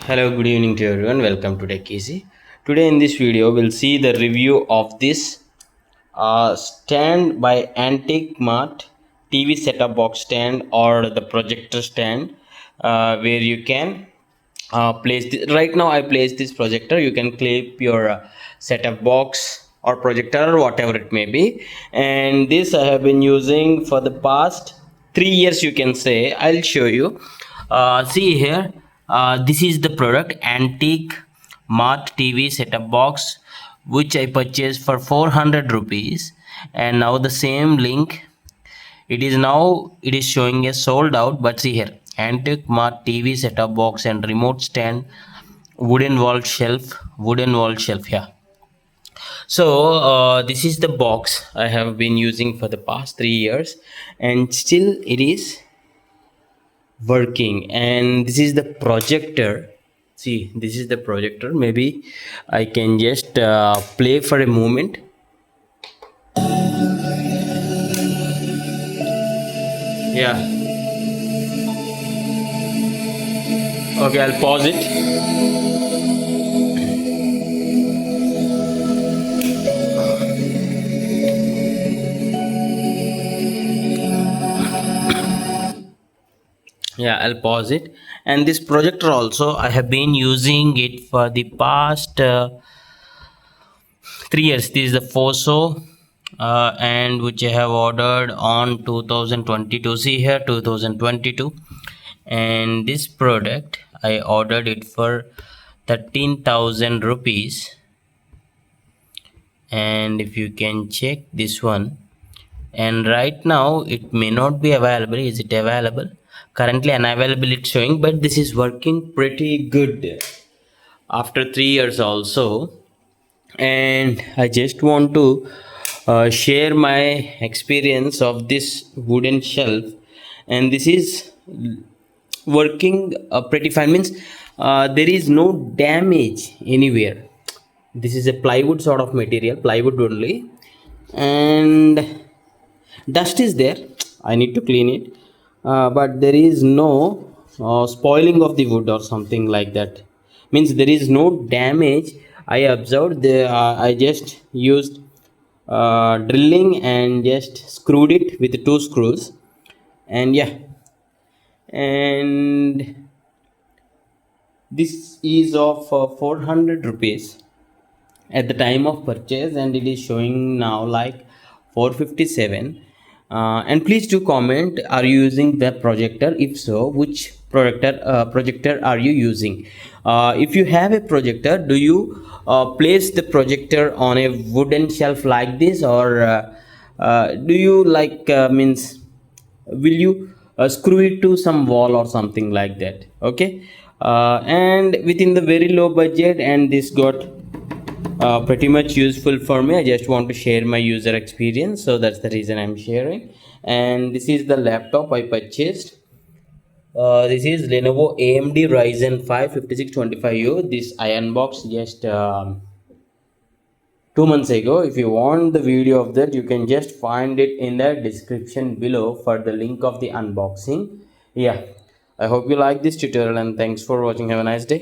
Hello, good evening to everyone. Welcome to Tech Easy. Today in this video, we'll see the review of this stand by Antique Mart TV setup box stand or the projector stand, where you can place this. Right now I place this projector. You can clip your setup box or projector or whatever it may be, and this I have been using for the past 3 years, you can say. I'll show you. See here, this is the product Antique Mart TV setup box, which I purchased for 400 rupees, and now the same link, it is showing a sold out. But see here, Antique Mart TV setup box and remote stand, wooden wall shelf. Yeah. So this is the box I have been using for the past 3 years, and still it is working. And this is the projector. See, this is the projector. Maybe I can just play for a moment. Yeah. Okay, I'll pause it. Yeah, I'll pause it. And this projector also, I have been using it for the past 3 years. This is the Foso, and which I have ordered on 2022. See here, 2022. And this product I ordered it for 13,000 rupees. And if you can check this one, and right now it may not be available. Is it available? Currently unavailable it's showing, but this is working pretty good after 3 years also. And I just want to share my experience of this wooden shelf, and this is working pretty fine. Means there is no damage anywhere. This is a plywood sort of material, plywood only, and dust is there. I need to clean it, but there is no spoiling of the wood or something like that. Means there is no damage I observed. I just used drilling and just screwed it with 2 screws, and yeah. And this is of 400 rupees at the time of purchase, and it is showing now like 457. And please do comment, are you using the projector? If so, which projector are you using? If you have a projector, do you place the projector on a wooden shelf like this, or do you means will you screw it to some wall or something like that? Okay. And within the very low budget, and this got pretty much useful for me. I just want to share my user experience, so that's the reason I'm sharing. And this is the laptop I purchased. This is Lenovo AMD Ryzen 5 5625U. This I unboxed just 2 months ago. If you want the video of that, you can just find it in the description below for the link of the unboxing. Yeah, I hope you like this tutorial, and thanks for watching. Have a nice day.